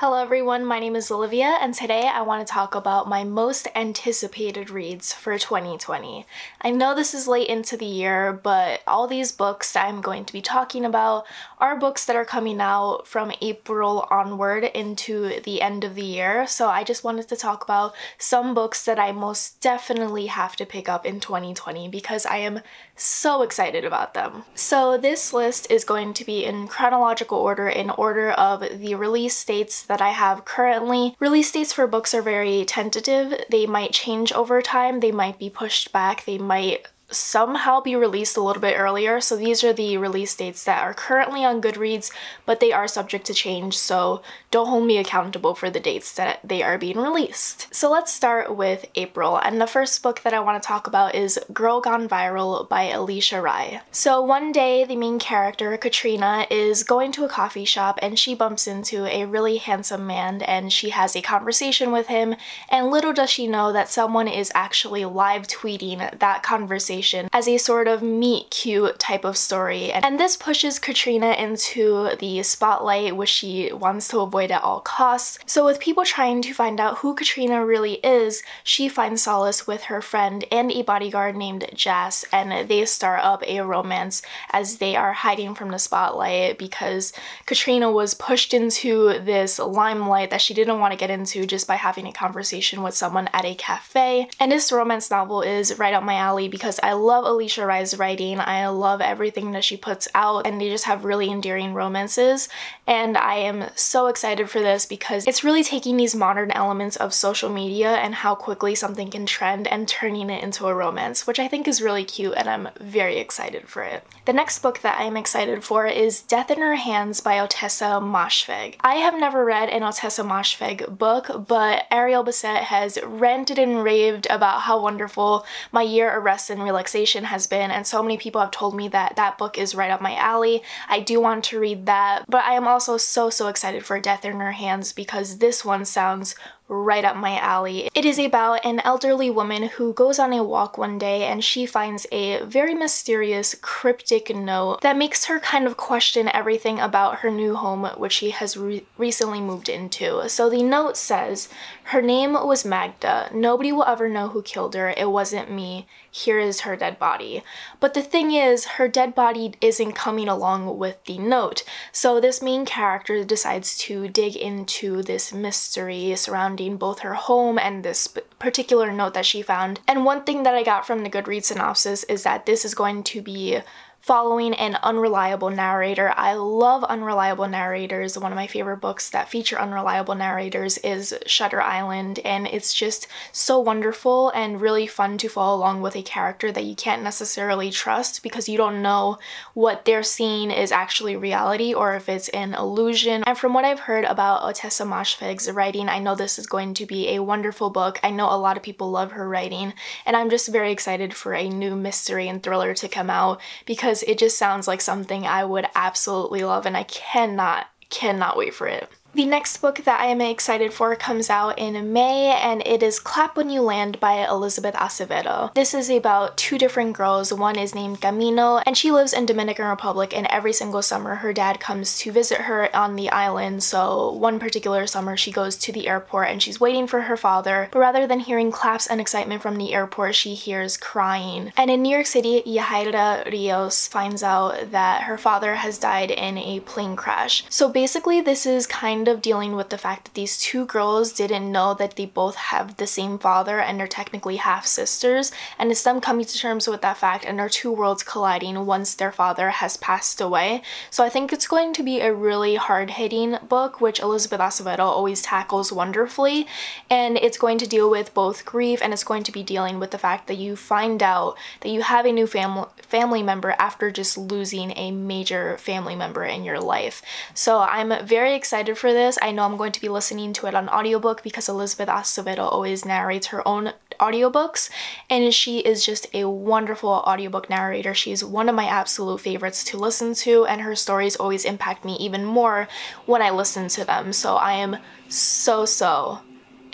Hello everyone, my name is Olivia, and today I want to talk about my most anticipated reads for 2020. I know this is late into the year, but all these books that I'm going to be talking about are books that are coming out from April onward into the end of the year, so I just wanted to talk about some books that I most definitely have to pick up in 2020 because I am so excited about them. So this list is going to be in chronological order, in order of the release dates that I have currently. Release dates for books are very tentative. They might change over time, they might be pushed back, they might somehow be released a little bit earlier. So these are the release dates that are currently on Goodreads, but they are subject to change, so don't hold me accountable for the dates that they are being released. So let's start with April, and the first book that I want to talk about is Girl Gone Viral by Alisha. So one day the main character, Katrina, is going to a coffee shop and she bumps into a really handsome man and she has a conversation with him, and little does she know that someone is actually live tweeting that conversation as a sort of meet cute type of story. And this pushes Katrina into the spotlight, which she wants to avoid at all costs. So with people trying to find out who Katrina really is, she finds solace with her friend and a bodyguard named Jess, and they start up a romance as they are hiding from the spotlight because Katrina was pushed into this limelight that she didn't want to get into just by having a conversation with someone at a cafe. And this romance novel is right up my alley because I love Alisha Rai's writing. I love everything that she puts out, and they just have really endearing romances. And I am so excited for this because it's really taking these modern elements of social media and how quickly something can trend and turning it into a romance, which I think is really cute, and I'm very excited for it. The next book that I am excited for is Death in Her Hands by Ottessa Moshfegh. I have never read an Ottessa Moshfegh book, but Ariel Bassett has ranted and raved about how wonderful My Year of Rest and Relaxation has been, and so many people have told me that that book is right up my alley. I do want to read that, but I am also so excited for Death in Her Hands because this one sounds right up my alley. It is about an elderly woman who goes on a walk one day and she finds a very mysterious, cryptic note that makes her kind of question everything about her new home, which she has recently moved into. So the note says, "Her name was Magda. Nobody will ever know who killed her. It wasn't me. Here is her dead body." But the thing is, her dead body isn't coming along with the note. So this main character decides to dig into this mystery surrounding both her home and this particular note that she found. And one thing that I got from the Goodreads synopsis is that this is going to be following an unreliable narrator. I love unreliable narrators. One of my favorite books that feature unreliable narrators is Shutter Island, and it's just so wonderful and really fun to follow along with a character that you can't necessarily trust because you don't know what they're seeing is actually reality or if it's an illusion. And from what I've heard about Ottessa Moshfegh's writing, I know this is going to be a wonderful book. I know a lot of people love her writing, and I'm just very excited for a new mystery and thriller to come out because it just sounds like something I would absolutely love, and I cannot wait for it. The next book that I am excited for comes out in May, and it is Clap When You Land by Elizabeth Acevedo. This is about two different girls. One is named Camino, and she lives in Dominican Republic, and every single summer her dad comes to visit her on the island. So one particular summer she goes to the airport and she's waiting for her father, but rather than hearing claps and excitement from the airport, she hears crying. And in New York City, Yahaira Rios finds out that her father has died in a plane crash. So basically this is kind of dealing with the fact that these two girls didn't know that they both have the same father and they're technically half sisters, and it's them coming to terms with that fact and their two worlds colliding once their father has passed away. So I think it's going to be a really hard-hitting book, which Elizabeth Acevedo always tackles wonderfully, and it's going to deal with both grief and it's going to be dealing with the fact that you find out that you have a new family member after just losing a major family member in your life. So I'm very excited for this. I know I'm going to be listening to it on audiobook because Elizabeth Acevedo always narrates her own audiobooks, and she is just a wonderful audiobook narrator. She's one of my absolute favorites to listen to, and her stories always impact me even more when I listen to them. So I am so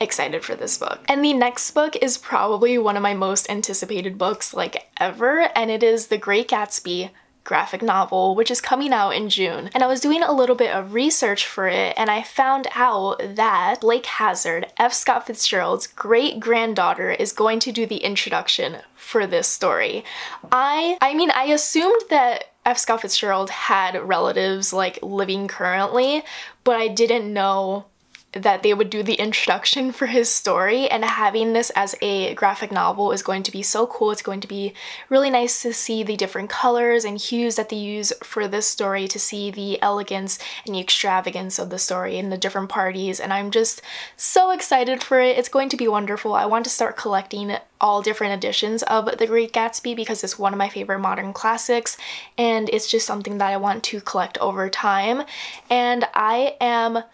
excited for this book. And the next book is probably one of my most anticipated books like ever, and it is The Great Gatsby, graphic novel, which is coming out in June. And I was doing a little bit of research for it, and I found out that Blake Hazard, F. Scott Fitzgerald's great-granddaughter, is going to do the introduction for this story. I mean, I assumed that F. Scott Fitzgerald had relatives like living currently, but I didn't know that they would do the introduction for his story, and having this as a graphic novel is going to be so cool. It's going to be really nice to see the different colors and hues that they use for this story, to see the elegance and the extravagance of the story and the different parties, and I'm just so excited for it. It's going to be wonderful. I want to start collecting all different editions of The Great Gatsby because it's one of my favorite modern classics, and it's just something that I want to collect over time, and I am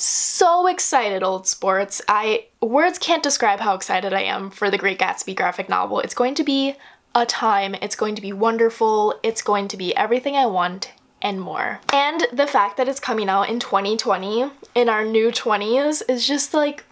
so excited, old sports. Words can't describe how excited I am for The Great Gatsby graphic novel. It's going to be a time, it's going to be wonderful, it's going to be everything I want and more. And the fact that it's coming out in 2020, in our new 20s, is just like...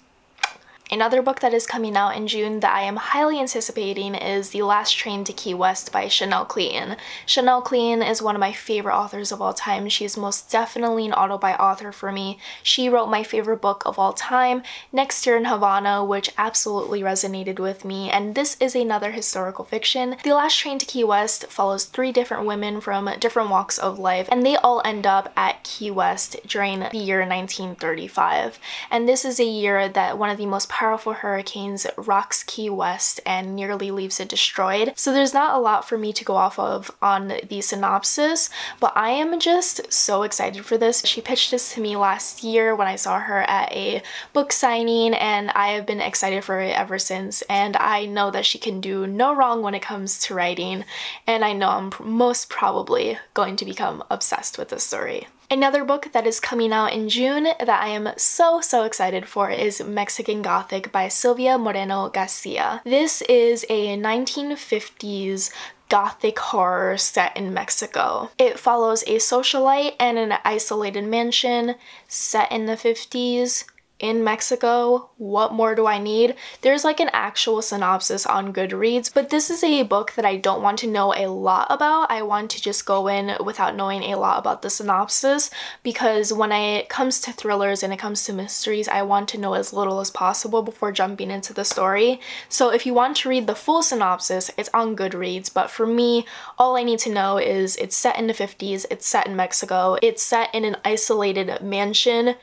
Another book that is coming out in June that I am highly anticipating is The Last Train to Key West by Chanel Cleeton. Chanel Cleeton is one of my favorite authors of all time. She is most definitely an auto-buy author for me. She wrote my favorite book of all time, Next Year in Havana, which absolutely resonated with me, and this is another historical fiction. The Last Train to Key West follows 3 different women from different walks of life, and they all end up at Key West during the year 1935. And this is a year that one of the most powerful hurricanes rocks Key West and nearly leaves it destroyed. So there's not a lot for me to go off of on the synopsis, but I am just so excited for this. She pitched this to me last year when I saw her at a book signing, and I have been excited for it ever since, and I know that she can do no wrong when it comes to writing, and I know I'm most probably going to become obsessed with this story. Another book that is coming out in June that I am so excited for is Mexican Gothic by Silvia Moreno-Garcia. This is a 1950s Gothic horror set in Mexico. It follows a socialite and an isolated mansion set in the 50s. In Mexico. What more do I need? There's like an actual synopsis on Goodreads, but this is a book that I don't want to know a lot about. I want to just go in without knowing a lot about the synopsis, because when it comes to thrillers and it comes to mysteries, I want to know as little as possible before jumping into the story. So if you want to read the full synopsis, it's on Goodreads, but for me, all I need to know is it's set in the 50s, it's set in Mexico, it's set in an isolated mansion,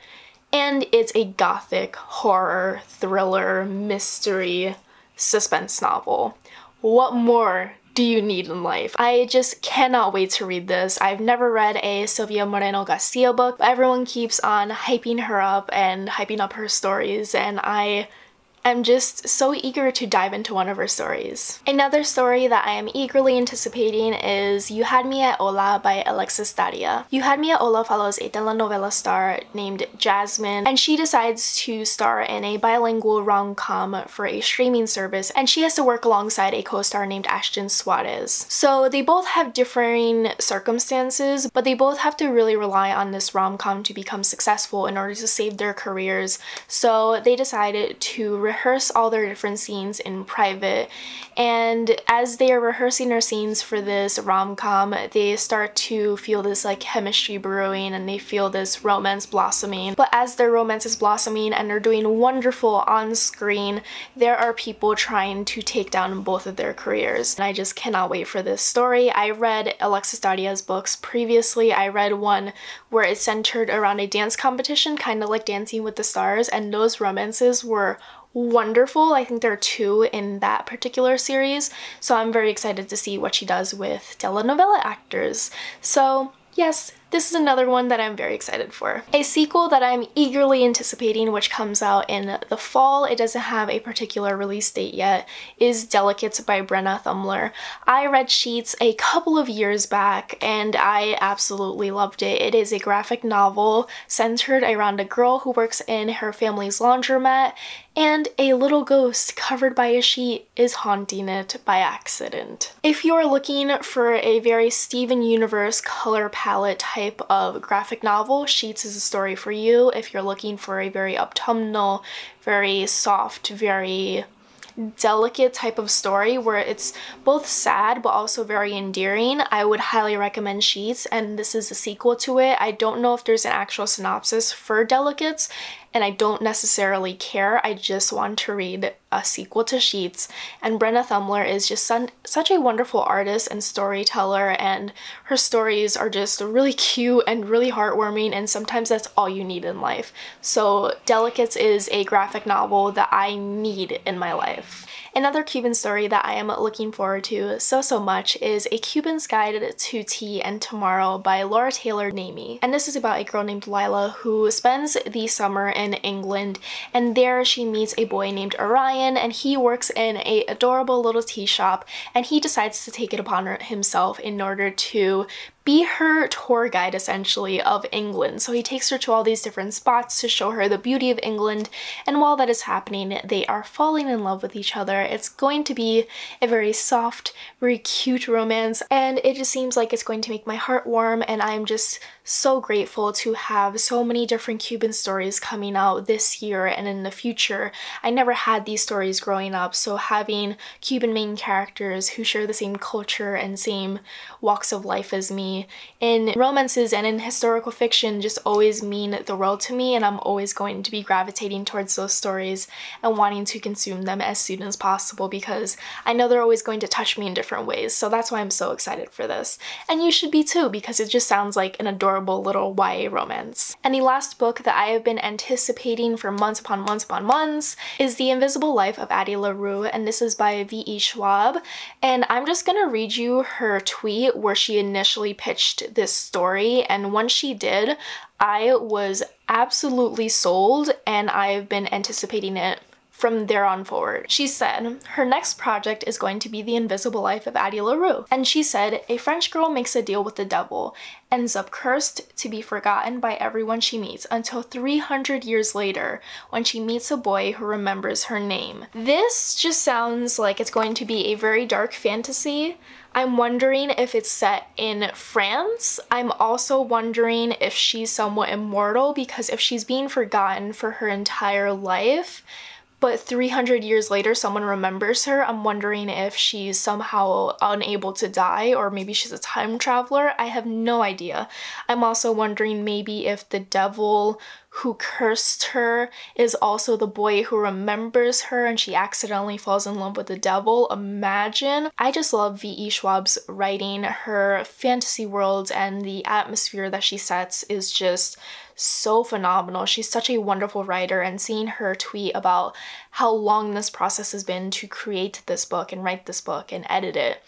and it's a Gothic horror, thriller, mystery, suspense novel. What more do you need in life? I just cannot wait to read this. I've never read a Silvia Moreno-Garcia book, but everyone keeps on hyping her up and hyping up her stories, and I'm just so eager to dive into one of her stories. Another story that I am eagerly anticipating is You Had Me at Hola by Alexis Daria. You Had Me at Hola follows a telenovela star named Jasmine, and she decides to star in a bilingual rom-com for a streaming service, and she has to work alongside a co-star named Ashton Suarez. So they both have differing circumstances, but they both have to really rely on this rom-com to become successful in order to save their careers. So they decided to rehearse all their different scenes in private, and as they are rehearsing their scenes for this rom-com, they start to feel this like chemistry brewing, and they feel this romance blossoming. But as their romance is blossoming and they're doing wonderful on screen, there are people trying to take down both of their careers, and I just cannot wait for this story. I read Alexis Daria's books previously. I read one where it's centered around a dance competition, kind of like Dancing with the Stars, and those romances were wonderful. I think there are 2 in that particular series, so I'm very excited to see what she does with telenovela actors. So yes, this is another one that I'm very excited for. A sequel that I'm eagerly anticipating, which comes out in the fall, it doesn't have a particular release date yet, is Delicate by Brenna Thummler. I read Sheets a couple of years back and I absolutely loved it. It is a graphic novel centered around a girl who works in her family's laundromat, and a little ghost covered by a sheet is haunting it by accident. If you're looking for a very Steven Universe color palette type of graphic novel, Sheets is a story for you. If you're looking for a very autumnal, very soft, very delicate type of story where it's both sad but also very endearing, I would highly recommend Sheets, and this is a sequel to it. I don't know if there's an actual synopsis for Delicates, and I don't necessarily care. I just want to read a sequel to Sheets. And Brenna Thummler is just such a wonderful artist and storyteller, and her stories are just really cute and really heartwarming, and sometimes that's all you need in life. So Delicates is a graphic novel that I need in my life. Another Cuban story that I am looking forward to so much is A Cuban's Guide to Tea and Tomorrow by Laura Taylor Namey. And this is about a girl named Lila who spends the summer in England, and there she meets a boy named Orion, and he works in a adorable little tea shop, and he decides to take it upon himself in order to be her tour guide, essentially, of England. So he takes her to all these different spots to show her the beauty of England, and while that is happening, they are falling in love with each other. It's going to be a very soft, very cute romance, and it just seems like it's going to make my heart warm, and I'm just so grateful to have so many different Cuban stories coming out this year and in the future. I never had these stories growing up, so having Cuban main characters who share the same culture and same walks of life as me in romances and in historical fiction just always mean the world to me, and I'm always going to be gravitating towards those stories and wanting to consume them as soon as possible because I know they're always going to touch me in different ways. So that's why I'm so excited for this. And you should be too, because it just sounds like an adorable little YA romance. And the last book that I have been anticipating for months upon months upon months is The Invisible Life of Addie LaRue, and this is by V.E. Schwab. And I'm just gonna read you her tweet where she initially pitched this story, and once she did, I was absolutely sold, and I've been anticipating it from there on forward. She said her next project is going to be The Invisible Life of Addie LaRue. And she said, a French girl makes a deal with the devil, ends up cursed to be forgotten by everyone she meets until 300 years later when she meets a boy who remembers her name. This just sounds like it's going to be a very dark fantasy. I'm wondering if it's set in France. I'm also wondering if she's somewhat immortal, because if she's being forgotten for her entire life, but 300 years later someone remembers her, I'm wondering if she's somehow unable to die, or maybe she's a time traveler. I have no idea. I'm also wondering maybe if the devil who cursed her is also the boy who remembers her and she accidentally falls in love with the devil. Imagine. I just love V.E. Schwab's writing. Her fantasy worlds and the atmosphere that she sets is just so phenomenal. She's such a wonderful writer, and seeing her tweet about how long this process has been to create this book and write this book and edit it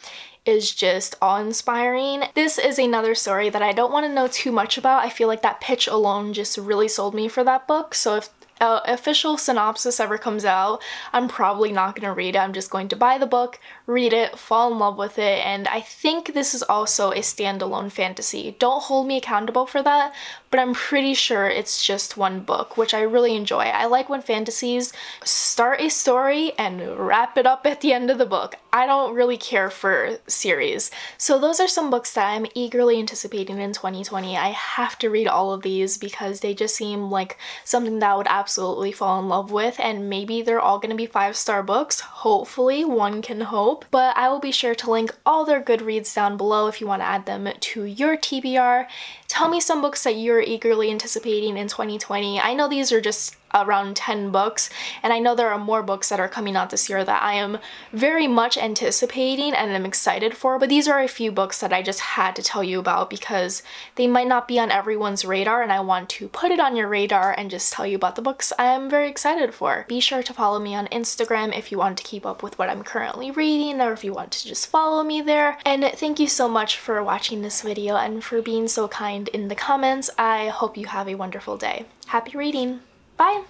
is just awe-inspiring. This is another story that I don't want to know too much about. I feel like that pitch alone just really sold me for that book, so if official synopsis ever comes out, I'm probably not going to read it. I'm just going to buy the book, read it, fall in love with it, and I think this is also a standalone fantasy. Don't hold me accountable for that, but I'm pretty sure it's just one book, which I really enjoy. I like when fantasies start a story and wrap it up at the end of the book. I don't really care for series. So those are some books that I'm eagerly anticipating in 2020. I have to read all of these because they just seem like something that I would absolutely fall in love with, and maybe they're all going to be 5-star books. Hopefully, one can hope. But I will be sure to link all their Goodreads down below if you want to add them to your TBR. Tell me some books that you're eagerly anticipating in 2020. I know these are just around 10 books, and I know there are more books that are coming out this year that I am very much anticipating and I'm excited for, but these are a few books that I just had to tell you about because they might not be on everyone's radar, and I want to put it on your radar and just tell you about the books I am very excited for. Be sure to follow me on Instagram if you want to keep up with what I'm currently reading, or if you want to just follow me there. And thank you so much for watching this video and for being so kind in the comments. I hope you have a wonderful day. Happy reading! Bye!